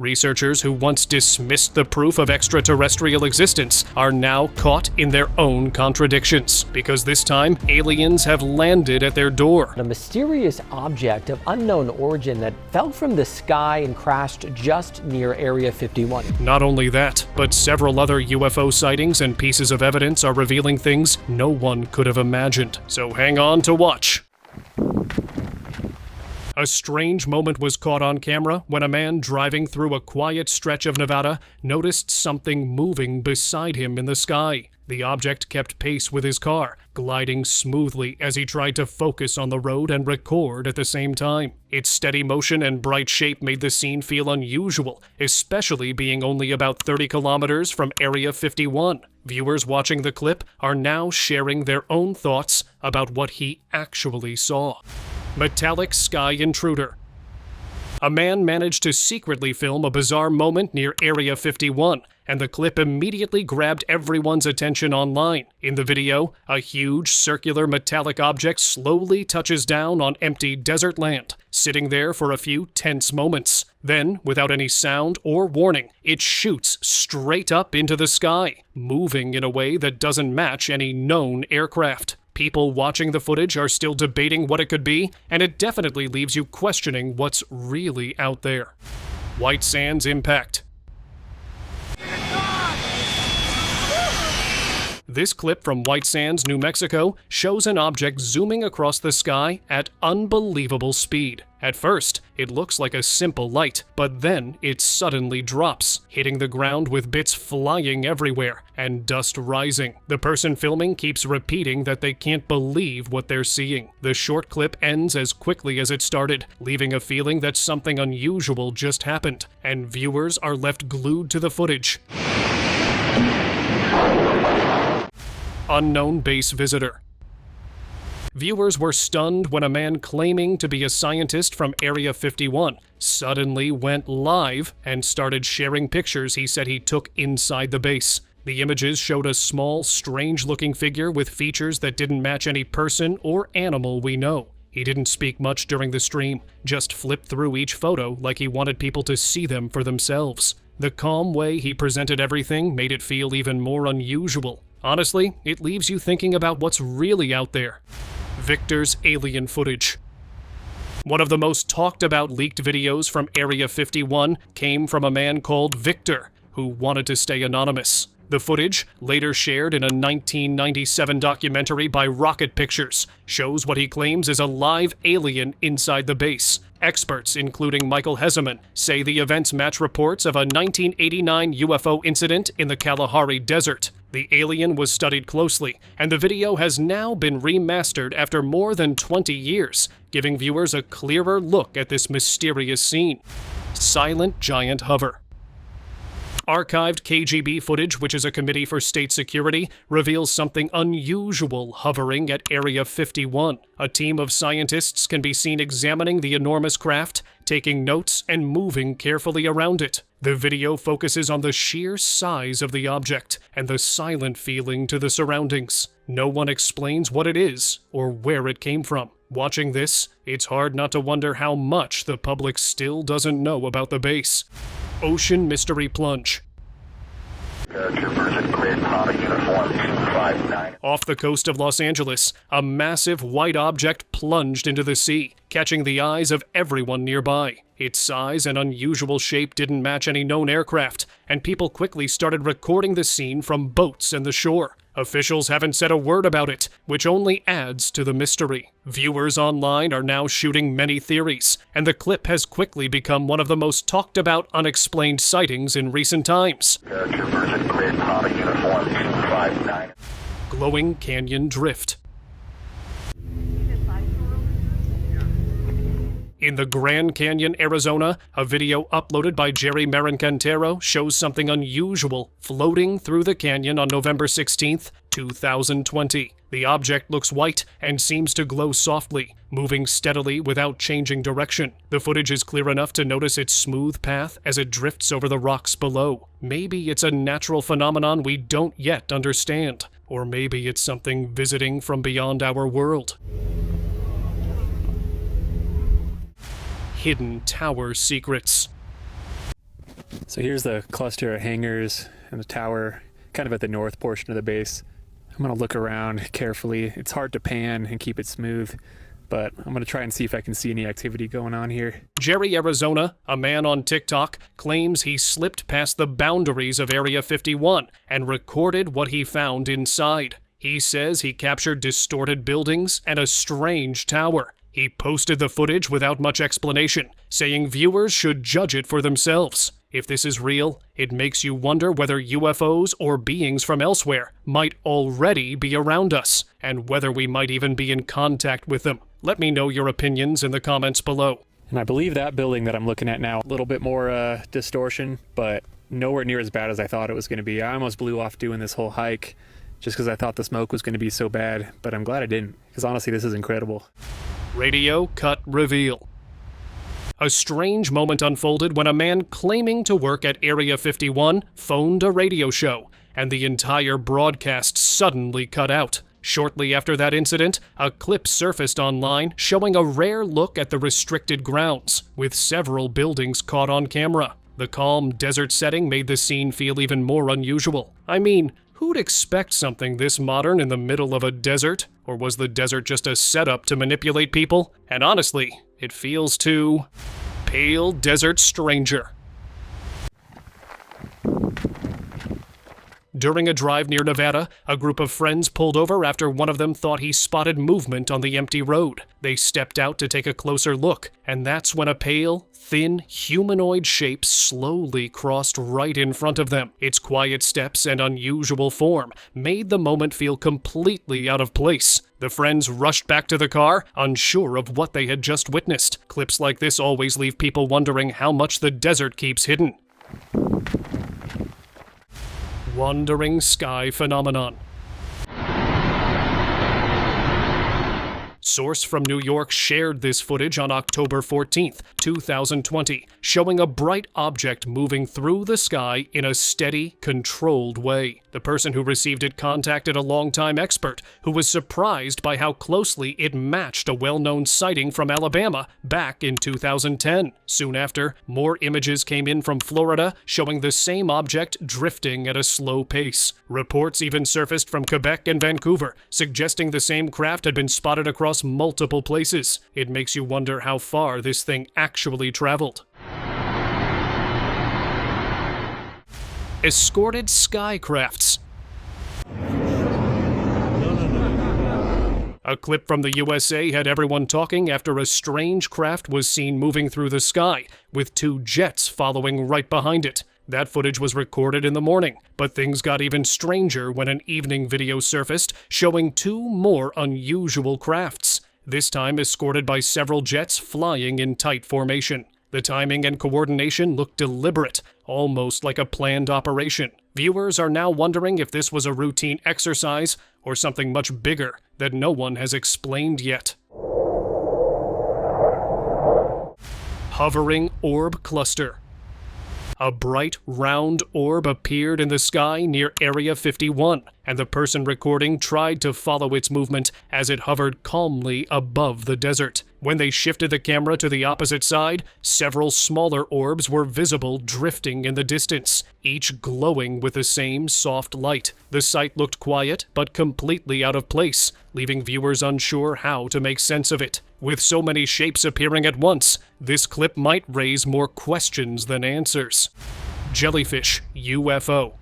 Researchers who once dismissed the proof of extraterrestrial existence are now caught in their own contradictions, because this time, aliens have landed at their door. A mysterious object of unknown origin that fell from the sky and crashed just near Area 51. Not only that, but several other UFO sightings and pieces of evidence are revealing things no one could have imagined. So hang on to watch. A strange moment was caught on camera when a man driving through a quiet stretch of Nevada noticed something moving beside him in the sky. The object kept pace with his car, gliding smoothly as he tried to focus on the road and record at the same time. Its steady motion and bright shape made the scene feel unusual, especially being only about 30 kilometers from Area 51. Viewers watching the clip are now sharing their own thoughts about what he actually saw. Metallic sky intruder. A man managed to secretly film a bizarre moment near Area 51, and the clip immediately grabbed everyone's attention online. In the video, a huge circular metallic object slowly touches down on empty desert land, sitting there for a few tense moments. Then, without any sound or warning, it shoots straight up into the sky, moving in a way that doesn't match any known aircraft. People watching the footage are still debating what it could be, and it definitely leaves you questioning what's really out there. White Sands impact. This clip from White Sands, New Mexico, shows an object zooming across the sky at unbelievable speed. At first, it looks like a simple light, but then it suddenly drops, hitting the ground with bits flying everywhere and dust rising. The person filming keeps repeating that they can't believe what they're seeing. The short clip ends as quickly as it started, leaving a feeling that something unusual just happened, and viewers are left glued to the footage. Unknown base visitor. Viewers were stunned when a man claiming to be a scientist from Area 51 suddenly went live and started sharing pictures he said he took inside the base. The images showed a small, strange-looking figure with features that didn't match any person or animal we know. He didn't speak much during the stream, just flipped through each photo like he wanted people to see them for themselves. The calm way he presented everything made it feel even more unusual. Honestly, it leaves you thinking about what's really out there. Victor's alien footage. One of the most talked about leaked videos from Area 51 came from a man called Victor, who wanted to stay anonymous. The footage, later shared in a 1997 documentary by Rocket Pictures, shows what he claims is a live alien inside the base. Experts, including Michael Heseman, say the events match reports of a 1989 UFO incident in the Kalahari Desert. The alien was studied closely, and the video has now been remastered after more than 20 years, giving viewers a clearer look at this mysterious scene. Silent giant hover. Archived KGB footage, which is a committee for state security, reveals something unusual hovering at Area 51. A team of scientists can be seen examining the enormous craft, taking notes and moving carefully around it. The video focuses on the sheer size of the object and the silent feeling to the surroundings. No one explains what it is or where it came from. Watching this, it's hard not to wonder how much the public still doesn't know about the base. Ocean mystery plunge. Off the coast of Los Angeles, a massive white object plunged into the sea, catching the eyes of everyone nearby. Its size and unusual shape didn't match any known aircraft, and people quickly started recording the scene from boats and the shore. Officials haven't said a word about it, which only adds to the mystery. Viewers online are now shooting many theories, and the clip has quickly become one of the most talked about unexplained sightings in recent times. Glowing canyon drift. In the Grand Canyon, Arizona, a video uploaded by Jerry Marincantero shows something unusual floating through the canyon on November 16th, 2020. The object looks white and seems to glow softly, moving steadily without changing direction. The footage is clear enough to notice its smooth path as it drifts over the rocks below. Maybe it's a natural phenomenon we don't yet understand, or maybe it's something visiting from beyond our world. Hidden tower secrets. So here's the cluster of hangars and the tower, kind of at the north portion of the base. I'm gonna look around carefully. It's hard to pan and keep it smooth, but I'm gonna try and see if I can see any activity going on here. Jerry, Arizona, a man on TikTok, claims he slipped past the boundaries of Area 51 and recorded what he found inside. He says he captured distorted buildings and a strange tower. He posted the footage without much explanation, saying viewers should judge it for themselves. If this is real, it makes you wonder whether UFOs or beings from elsewhere might already be around us, and whether we might even be in contact with them. Let me know your opinions in the comments below. And I believe that building that I'm looking at now, a little bit more distortion, but nowhere near as bad as I thought it was going to be. I almost blew off doing this whole hike just because I thought the smoke was going to be so bad, but I'm glad I didn't, because honestly, this is incredible. Radio cut reveal. A strange moment unfolded when a man claiming to work at Area 51 phoned a radio show, and the entire broadcast suddenly cut out. Shortly after that incident, a clip surfaced online showing a rare look at the restricted grounds, with several buildings caught on camera. The calm desert setting made the scene feel even more unusual. I mean, who'd expect something this modern in the middle of a desert? Or was the desert just a setup to manipulate people? And honestly, it feels too... Pale Desert Stranger. During a drive near Nevada, a group of friends pulled over after one of them thought he spotted movement on the empty road. They stepped out to take a closer look, and that's when a pale, thin, humanoid shape slowly crossed right in front of them. Its quiet steps and unusual form made the moment feel completely out of place. The friends rushed back to the car, unsure of what they had just witnessed. Clips like this always leave people wondering how much the desert keeps hidden. Wandering sky phenomenon. Source from New York shared this footage on October 14th, 2020, showing a bright object moving through the sky in a steady, controlled way. The person who received it contacted a longtime expert who was surprised by how closely it matched a well-known sighting from Alabama back in 2010. Soon after, more images came in from Florida showing the same object drifting at a slow pace. Reports even surfaced from Quebec and Vancouver, suggesting the same craft had been spotted across multiple places. It makes you wonder how far this thing actually traveled. Escorted skycrafts. A clip from the USA had everyone talking after a strange craft was seen moving through the sky, with two jets following right behind it. That footage was recorded in the morning, but things got even stranger when an evening video surfaced showing two more unusual crafts, this time escorted by several jets flying in tight formation. The timing and coordination looked deliberate, almost like a planned operation. Viewers are now wondering if this was a routine exercise or something much bigger that no one has explained yet. Hovering orb cluster. A bright, round orb appeared in the sky near Area 51, and the person recording tried to follow its movement as it hovered calmly above the desert. When they shifted the camera to the opposite side, several smaller orbs were visible drifting in the distance, each glowing with the same soft light. The sight looked quiet, but completely out of place, leaving viewers unsure how to make sense of it. With so many shapes appearing at once, this clip might raise more questions than answers. Jellyfish UFO.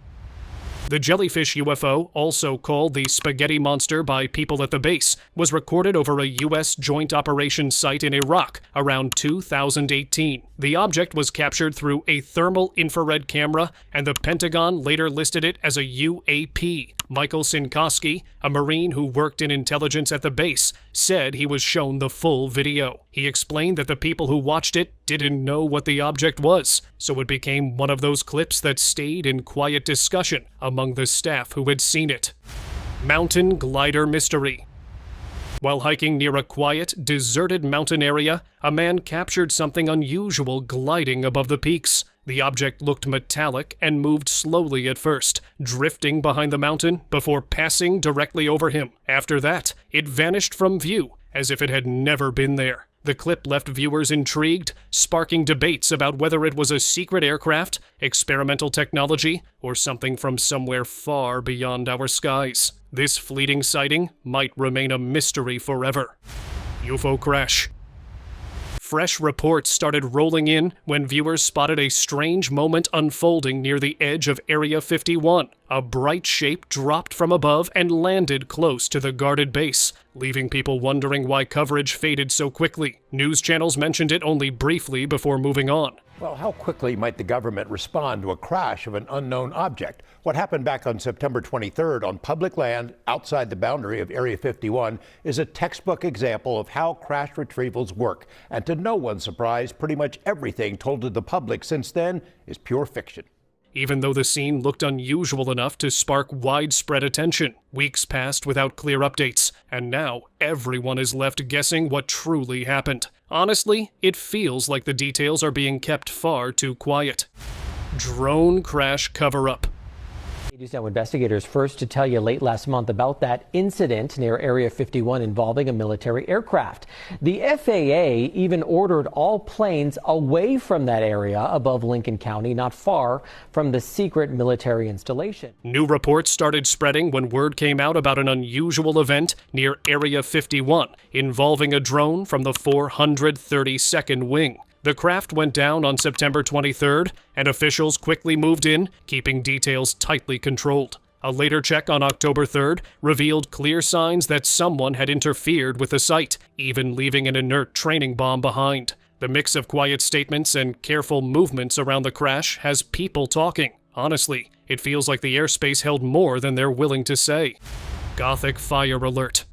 The Jellyfish UFO, also called the Spaghetti Monster by people at the base, was recorded over a U.S. joint operations site in Iraq around 2018. The object was captured through a thermal infrared camera, and the Pentagon later listed it as a UAP. Michael Sinkowski, a Marine who worked in intelligence at the base, said he was shown the full video. He explained that the people who watched it didn't know what the object was, so it became one of those clips that stayed in quiet discussion among the staff who had seen it. Mountain glider mystery. While hiking near a quiet, deserted mountain area, a man captured something unusual gliding above the peaks. The object looked metallic and moved slowly at first, drifting behind the mountain before passing directly over him. After that, it vanished from view, as if it had never been there. The clip left viewers intrigued, sparking debates about whether it was a secret aircraft, experimental technology, or something from somewhere far beyond our skies. This fleeting sighting might remain a mystery forever. UFO crash. Fresh reports started rolling in when viewers spotted a strange moment unfolding near the edge of Area 51. A bright shape dropped from above and landed close to the guarded base, leaving people wondering why coverage faded so quickly. News channels mentioned it only briefly before moving on. Well, how quickly might the government respond to a crash of an unknown object? What happened back on September 23rd on public land outside the boundary of Area 51 is a textbook example of how crash retrievals work. And to no one's surprise, pretty much everything told to the public since then is pure fiction. Even though the scene looked unusual enough to spark widespread attention, weeks passed without clear updates, and now everyone is left guessing what truly happened. Honestly, it feels like the details are being kept far too quiet. Drone crash cover-up. News Now investigators first to tell you late last month about that incident near Area 51 involving a military aircraft. The FAA even ordered all planes away from that area above Lincoln County, not far from the secret military installation. New reports started spreading when word came out about an unusual event near Area 51 involving a drone from the 432nd Wing. The craft went down on September 23rd, and officials quickly moved in, keeping details tightly controlled. A later check on October 3rd revealed clear signs that someone had interfered with the site, even leaving an inert training bomb behind. The mix of quiet statements and careful movements around the crash has people talking. Honestly, it feels like the airspace held more than they're willing to say. Gothic fire alert.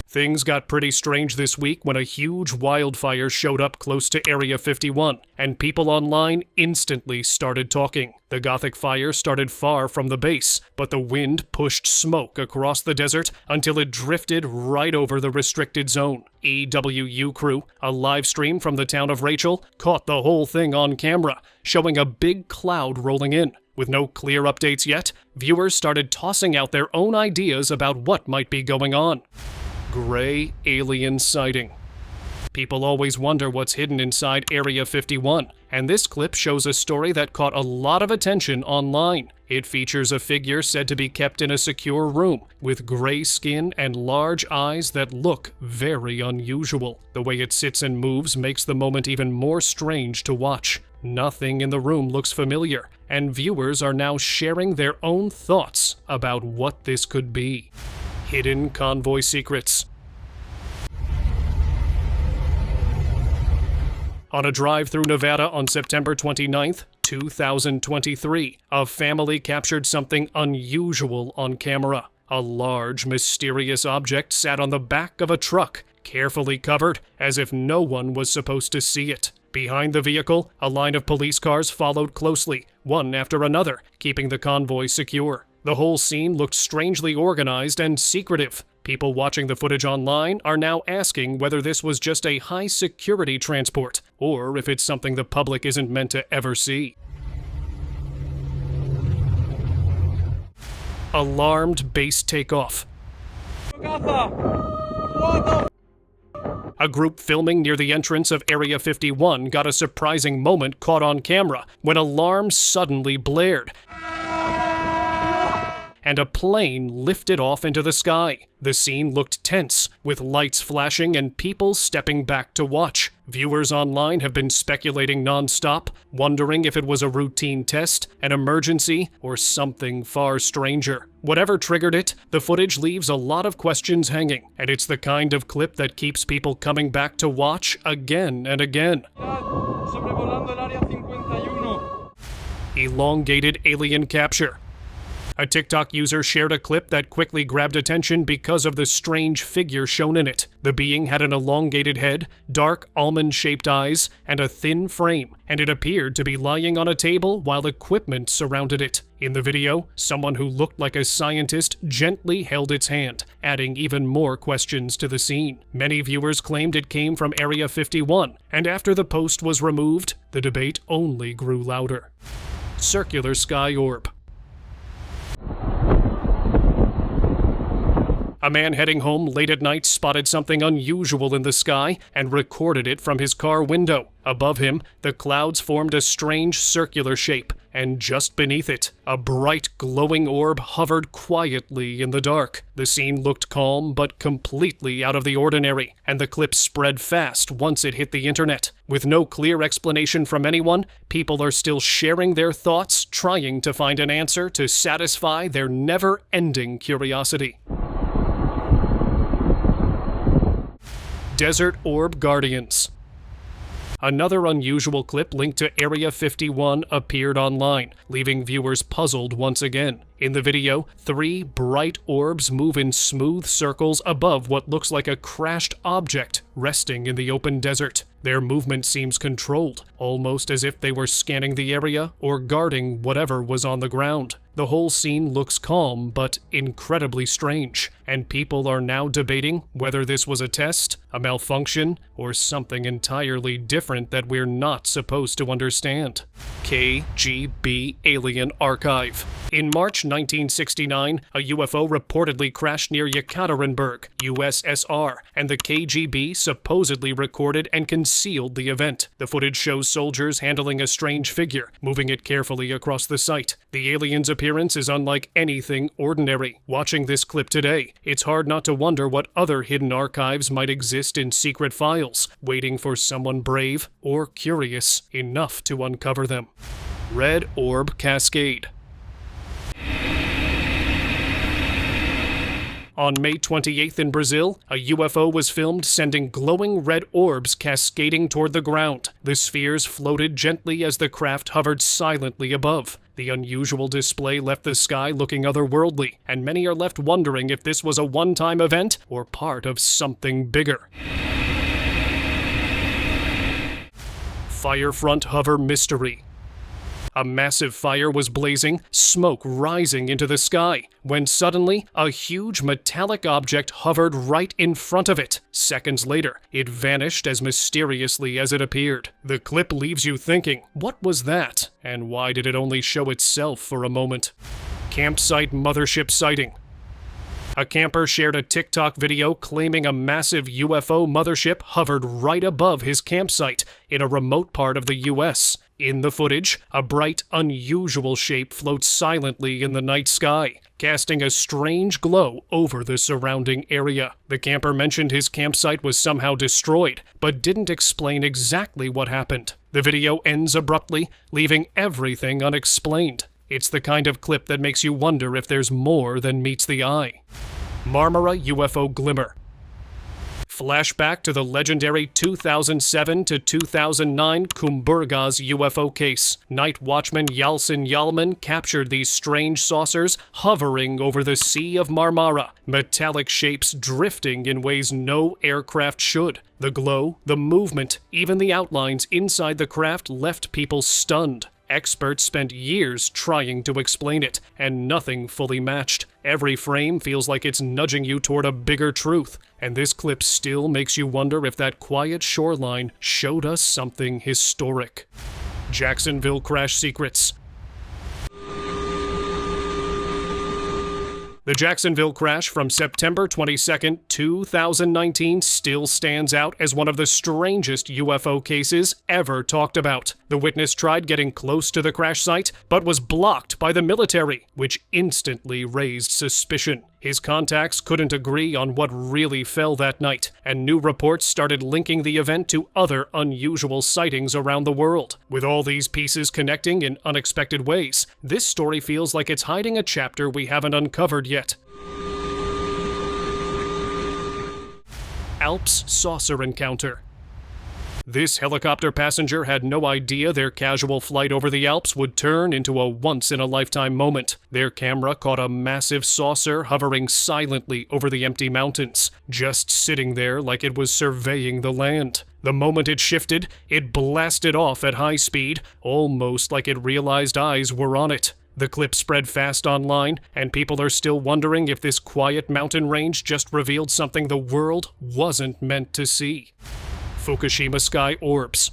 Things got pretty strange this week when a huge wildfire showed up close to Area 51, and people online instantly started talking. The Gothic fire started far from the base, but the wind pushed smoke across the desert until it drifted right over the restricted zone. EWU crew, a live stream from the town of Rachel, caught the whole thing on camera, showing a big cloud rolling in. With no clear updates yet, viewers started tossing out their own ideas about what might be going on. Gray alien sighting. People always wonder what's hidden inside Area 51, and this clip shows a story that caught a lot of attention online. It features a figure said to be kept in a secure room, with gray skin and large eyes that look very unusual. The way it sits and moves makes the moment even more strange to watch. Nothing in the room looks familiar, and viewers are now sharing their own thoughts about what this could be. Hidden convoy secrets. On a drive through Nevada on September 29th, 2023, a family captured something unusual on camera. A large, mysterious object sat on the back of a truck, carefully covered, as if no one was supposed to see it. Behind the vehicle, a line of police cars followed closely, one after another, keeping the convoy secure. The whole scene looked strangely organized and secretive. People watching the footage online are now asking whether this was just a high-security transport, or if it's something the public isn't meant to ever see. Alarmed base takeoff. A group filming near the entrance of Area 51 got a surprising moment caught on camera when alarms suddenly blared, and a plane lifted off into the sky. The scene looked tense, with lights flashing and people stepping back to watch. Viewers online have been speculating non-stop, wondering if it was a routine test, an emergency, or something far stranger. Whatever triggered it, the footage leaves a lot of questions hanging, and it's the kind of clip that keeps people coming back to watch again and again. Elongated alien capture. A TikTok user shared a clip that quickly grabbed attention because of the strange figure shown in it. The being had an elongated head, dark almond-shaped eyes, and a thin frame, and it appeared to be lying on a table while equipment surrounded it. In the video, someone who looked like a scientist gently held its hand, adding even more questions to the scene. Many viewers claimed it came from Area 51, and after the post was removed, the debate only grew louder. Circular sky orb. A man heading home late at night spotted something unusual in the sky and recorded it from his car window. Above him, the clouds formed a strange circular shape, and just beneath it, a bright, glowing orb hovered quietly in the dark. The scene looked calm, but completely out of the ordinary, and the clip spread fast once it hit the internet. With no clear explanation from anyone, people are still sharing their thoughts, trying to find an answer to satisfy their never-ending curiosity. Desert Orb Guardians. Another unusual clip linked to Area 51 appeared online, leaving viewers puzzled once again. In the video, 3 bright orbs move in smooth circles above what looks like a crashed object resting in the open desert. Their movement seems controlled, almost as if they were scanning the area or guarding whatever was on the ground. The whole scene looks calm, but incredibly strange, and people are now debating whether this was a test, a malfunction, or something entirely different that we're not supposed to understand. KGB Alien Archive. In March 1969, a UFO reportedly crashed near Yekaterinburg, USSR, and the KGB supposedly recorded and concealed the event. The footage shows soldiers handling a strange figure, moving it carefully across the site. The alien's appearance is unlike anything ordinary. Watching this clip today, it's hard not to wonder what other hidden archives might exist in secret files, waiting for someone brave or curious enough to uncover them. Red Orb Cascade. On May 28th in Brazil, a UFO was filmed sending glowing red orbs cascading toward the ground. The spheres floated gently as the craft hovered silently above. The unusual display left the sky looking otherworldly, and many are left wondering if this was a one-time event or part of something bigger. Firefront Hover Mystery. A massive fire was blazing, smoke rising into the sky, when suddenly a huge metallic object hovered right in front of it. Seconds later, it vanished as mysteriously as it appeared. The clip leaves you thinking, what was that? And why did it only show itself for a moment? Campsite mothership sighting. A camper shared a TikTok video claiming a massive UFO mothership hovered right above his campsite in a remote part of the US. In the footage, a bright, unusual shape floats silently in the night sky, casting a strange glow over the surrounding area. The camper mentioned his campsite was somehow destroyed, but didn't explain exactly what happened. The video ends abruptly, leaving everything unexplained. It's the kind of clip that makes you wonder if there's more than meets the eye. Marmura UFO Glimmer. Flashback to the legendary 2007 to 2009 Kumburgaz UFO case. Night watchman Yalcin Yalman captured these strange saucers hovering over the Sea of Marmara, metallic shapes drifting in ways no aircraft should. The glow, the movement, even the outlines inside the craft left people stunned. Experts spent years trying to explain it, and nothing fully matched. Every frame feels like it's nudging you toward a bigger truth, and this clip still makes you wonder if that quiet shoreline showed us something historic. Jacksonville Crash Secrets. The Jacksonville crash from September 22, 2019 still stands out as one of the strangest UFO cases ever talked about. The witness tried getting close to the crash site, but was blocked by the military, which instantly raised suspicion. His contacts couldn't agree on what really fell that night, and new reports started linking the event to other unusual sightings around the world. With all these pieces connecting in unexpected ways, this story feels like it's hiding a chapter we haven't uncovered yet. Alps saucer encounter. This helicopter passenger had no idea their casual flight over the Alps would turn into a once-in-a-lifetime moment. Their camera caught a massive saucer hovering silently over the empty mountains, just sitting there like it was surveying the land. The moment it shifted, it blasted off at high speed, almost like it realized eyes were on it. The clip spread fast online, and people are still wondering if this quiet mountain range just revealed something the world wasn't meant to see. Fukushima sky orbs.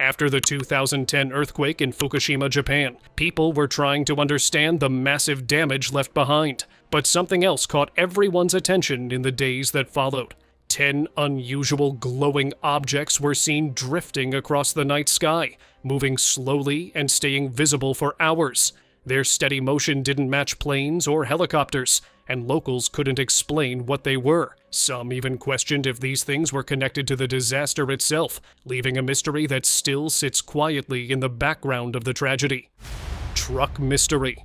After the 2010 earthquake in Fukushima, Japan, people were trying to understand the massive damage left behind. But something else caught everyone's attention in the days that followed. 10 unusual glowing objects were seen drifting across the night sky, moving slowly and staying visible for hours. Their steady motion didn't match planes or helicopters, and locals couldn't explain what they were. Some even questioned if these things were connected to the disaster itself, leaving a mystery that still sits quietly in the background of the tragedy. Truck mystery.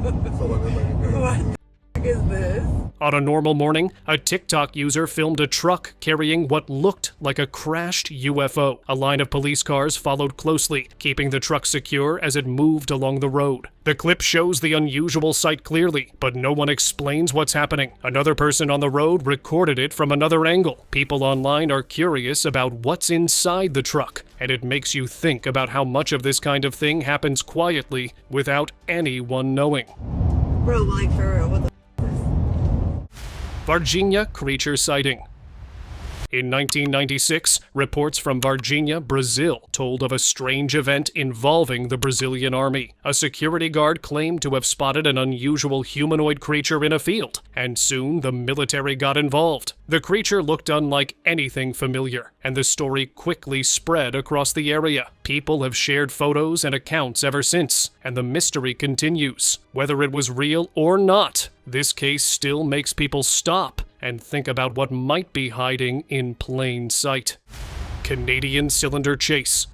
What is this? On a normal morning, a TikTok user filmed a truck carrying what looked like a crashed UFO. A line of police cars followed closely, keeping the truck secure as it moved along the road. The clip shows the unusual sight clearly, but no one explains what's happening. Another person on the road recorded it from another angle. People online are curious about what's inside the truck, and it makes you think about how much of this kind of thing happens quietly without anyone knowing. Bro, like for real, what the Varginha creature sighting. In 1996, reports from Varginha, Brazil, told of a strange event involving the Brazilian army. A security guard claimed to have spotted an unusual humanoid creature in a field, and soon the military got involved. The creature looked unlike anything familiar, and the story quickly spread across the area. People have shared photos and accounts ever since, and the mystery continues. Whether it was real or not, this case still makes people stop and think about what might be hiding in plain sight. Canadian cylinder chase.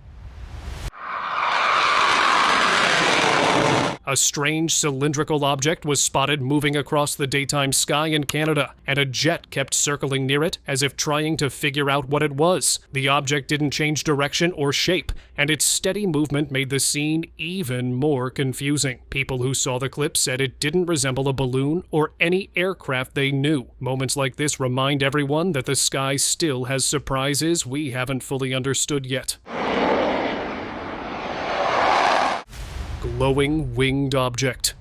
A strange cylindrical object was spotted moving across the daytime sky in Canada, and a jet kept circling near it as if trying to figure out what it was. The object didn't change direction or shape, and its steady movement made the scene even more confusing. People who saw the clip said it didn't resemble a balloon or any aircraft they knew. Moments like this remind everyone that the sky still has surprises we haven't fully understood yet. Glowing winged object.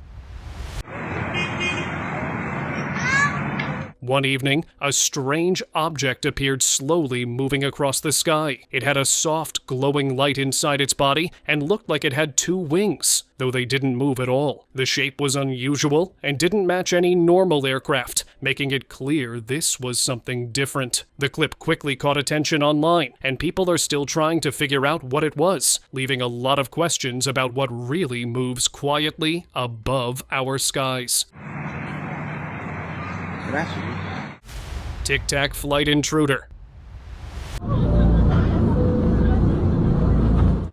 One evening, a strange object appeared slowly moving across the sky. It had a soft, glowing light inside its body and looked like it had 2 wings, though they didn't move at all. The shape was unusual and didn't match any normal aircraft, making it clear this was something different. The clip quickly caught attention online, and people are still trying to figure out what it was, leaving a lot of questions about what really moves quietly above our skies. Tic-Tac flight intruder.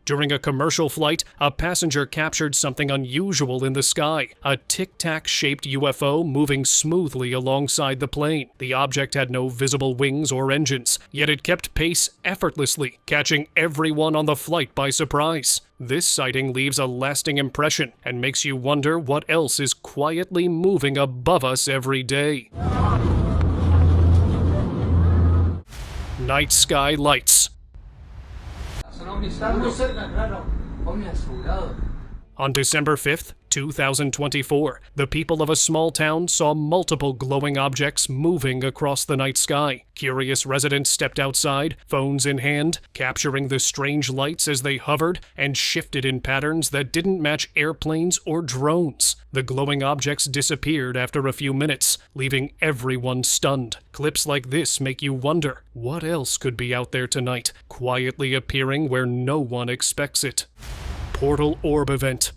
During a commercial flight, a passenger captured something unusual in the sky, a Tic-Tac-shaped UFO moving smoothly alongside the plane. The object had no visible wings or engines, yet it kept pace effortlessly, catching everyone on the flight by surprise. This sighting leaves a lasting impression and makes you wonder what else is quietly moving above us every day. Night sky lights. On December 5th, 2024, the people of a small town saw multiple glowing objects moving across the night sky. Curious residents stepped outside, phones in hand, capturing the strange lights as they hovered and shifted in patterns that didn't match airplanes or drones. The glowing objects disappeared after a few minutes, leaving everyone stunned. Clips like this make you wonder, what else could be out there tonight, quietly appearing where no one expects it? Portal orb event.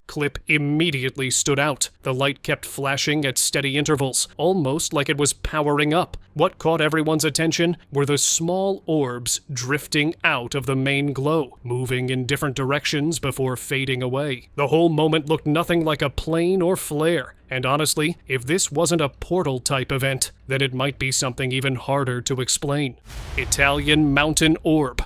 Clip immediately stood out. The light kept flashing at steady intervals, almost like it was powering up. What caught everyone's attention were the small orbs drifting out of the main glow, moving in different directions before fading away. The whole moment looked nothing like a plane or flare, and honestly, if this wasn't a portal-type event, then it might be something even harder to explain. Italian mountain orb.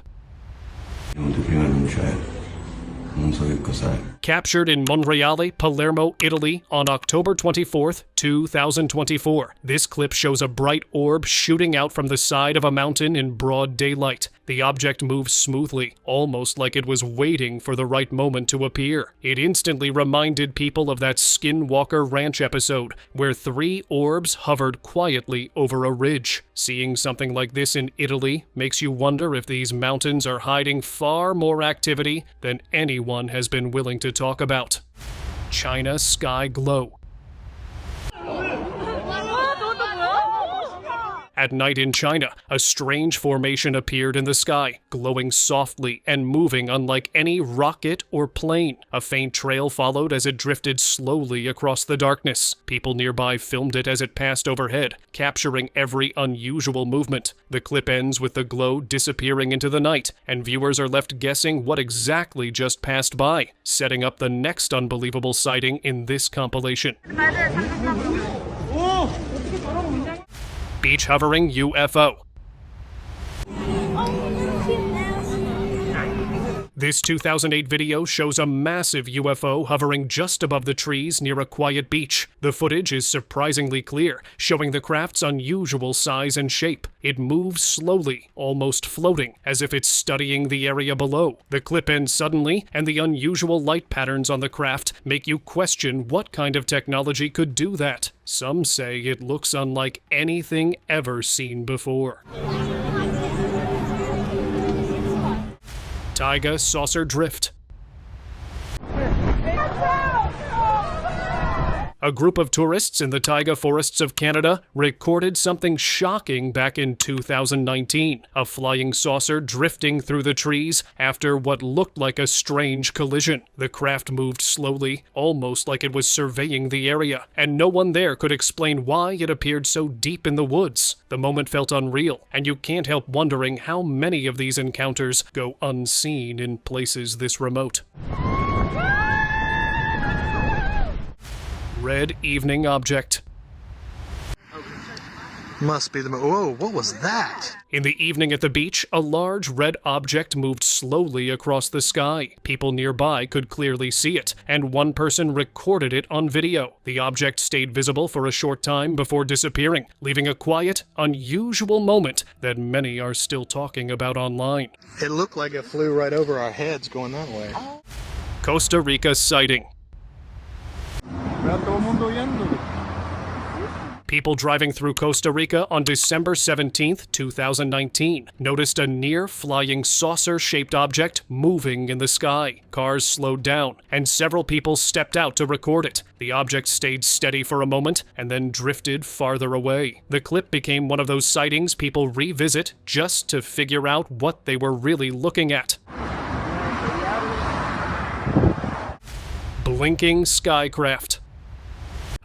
Captured in Monreale, Palermo, Italy on October 24th, 2024. This clip shows a bright orb shooting out from the side of a mountain in broad daylight. The object moves smoothly, almost like it was waiting for the right moment to appear. It instantly reminded people of that Skinwalker Ranch episode, where 3 orbs hovered quietly over a ridge. Seeing something like this in Italy makes you wonder if these mountains are hiding far more activity than anyone has been willing to talk about. China sky glow. At night in China, a strange formation appeared in the sky, glowing softly and moving unlike any rocket or plane. A faint trail followed as it drifted slowly across the darkness. People nearby filmed it as it passed overhead, capturing every unusual movement. The clip ends with the glow disappearing into the night, and viewers are left guessing what exactly just passed by, setting up the next unbelievable sighting in this compilation. Beach hovering UFO. This 2008 video shows a massive UFO hovering just above the trees near a quiet beach. The footage is surprisingly clear, showing the craft's unusual size and shape. It moves slowly, almost floating, as if it's studying the area below. The clip ends suddenly, and the unusual light patterns on the craft make you question what kind of technology could do that. Some say it looks unlike anything ever seen before. Taiga saucer drift. A group of tourists in the taiga forests of Canada recorded something shocking back in 2019. A flying saucer drifting through the trees after what looked like a strange collision. The craft moved slowly, almost like it was surveying the area, and no one there could explain why it appeared so deep in the woods. The moment felt unreal, and you can't help wondering how many of these encounters go unseen in places this remote. Red evening object. Must be the whoa, what was that? In the evening at the beach, a large red object moved slowly across the sky. People nearby could clearly see it, and one person recorded it on video. The object stayed visible for a short time before disappearing, leaving a quiet, unusual moment that many are still talking about online. It looked like it flew right over our heads going that way. Costa Rica sighting. People driving through Costa Rica on December 17, 2019, noticed a near-flying saucer-shaped object moving in the sky. Cars slowed down, and several people stepped out to record it. The object stayed steady for a moment, and then drifted farther away. The clip became one of those sightings people revisit just to figure out what they were really looking at. Blinking skycraft.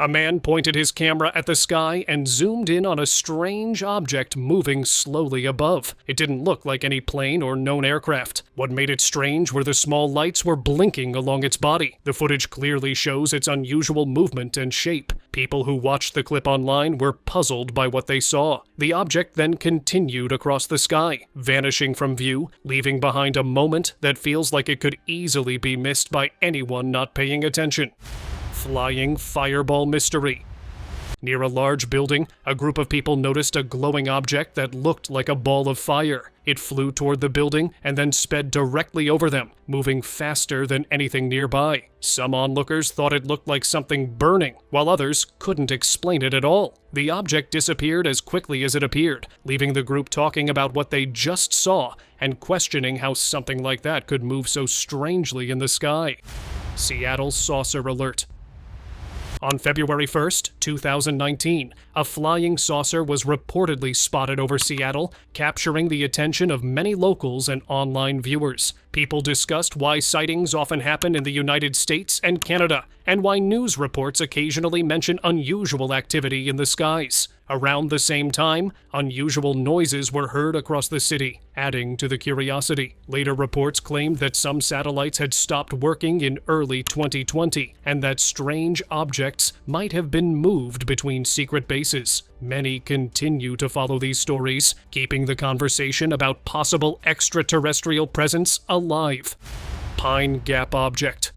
A man pointed his camera at the sky and zoomed in on a strange object moving slowly above. It didn't look like any plane or known aircraft. What made it strange were the small lights were blinking along its body. The footage clearly shows its unusual movement and shape. People who watched the clip online were puzzled by what they saw. The object then continued across the sky, vanishing from view, leaving behind a moment that feels like it could easily be missed by anyone not paying attention. Flying fireball mystery. Near a large building, a group of people noticed a glowing object that looked like a ball of fire. It flew toward the building and then sped directly over them, moving faster than anything nearby. Some onlookers thought it looked like something burning, while others couldn't explain it at all. The object disappeared as quickly as it appeared, leaving the group talking about what they just saw and questioning how something like that could move so strangely in the sky. Seattle saucer alert. On February 1st, 2019, a flying saucer was reportedly spotted over Seattle, capturing the attention of many locals and online viewers. People discussed why sightings often happen in the United States and Canada, and why news reports occasionally mention unusual activity in the skies. Around the same time, unusual noises were heard across the city, adding to the curiosity. Later reports claimed that some satellites had stopped working in early 2020, and that strange objects might have been moved between secret bases. Many continue to follow these stories, keeping the conversation about possible extraterrestrial presence alive. Pine Gap object.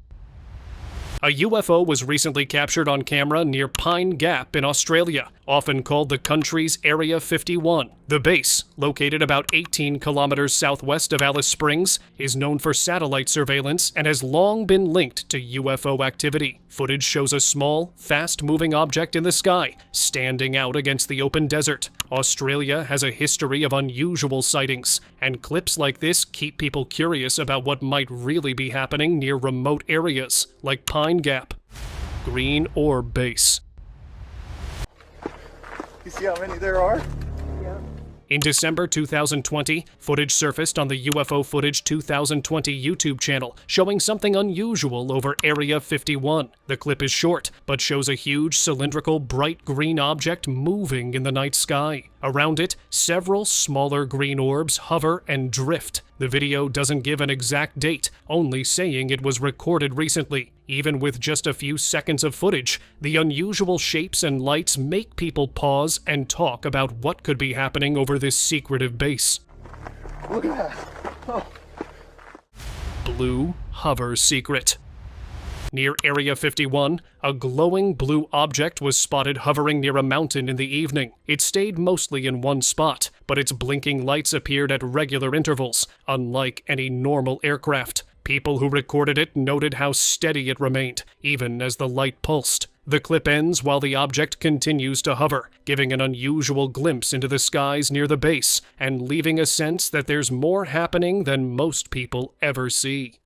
A UFO was recently captured on camera near Pine Gap in Australia, often called the country's Area 51. The base, located about 18 kilometers southwest of Alice Springs, is known for satellite surveillance and has long been linked to UFO activity. Footage shows a small, fast-moving object in the sky, standing out against the open desert. Australia has a history of unusual sightings, and clips like this keep people curious about what might really be happening near remote areas, like Pine Gap. green orb base. You see how many there are? In December 2020, footage surfaced on the UFO Footage 2020 YouTube channel showing something unusual over Area 51. The clip is short, but shows a huge cylindrical bright green object moving in the night sky. Around it, several smaller green orbs hover and drift. The video doesn't give an exact date, only saying it was recorded recently. Even with just a few seconds of footage, the unusual shapes and lights make people pause and talk about what could be happening over this secretive base. Look at that. Oh. Blue hover secret. Near Area 51, a glowing blue object was spotted hovering near a mountain in the evening. It stayed mostly in one spot, but its blinking lights appeared at regular intervals, unlike any normal aircraft. People who recorded it noted how steady it remained, even as the light pulsed. The clip ends while the object continues to hover, giving an unusual glimpse into the skies near the base, and leaving a sense that there's more happening than most people ever see.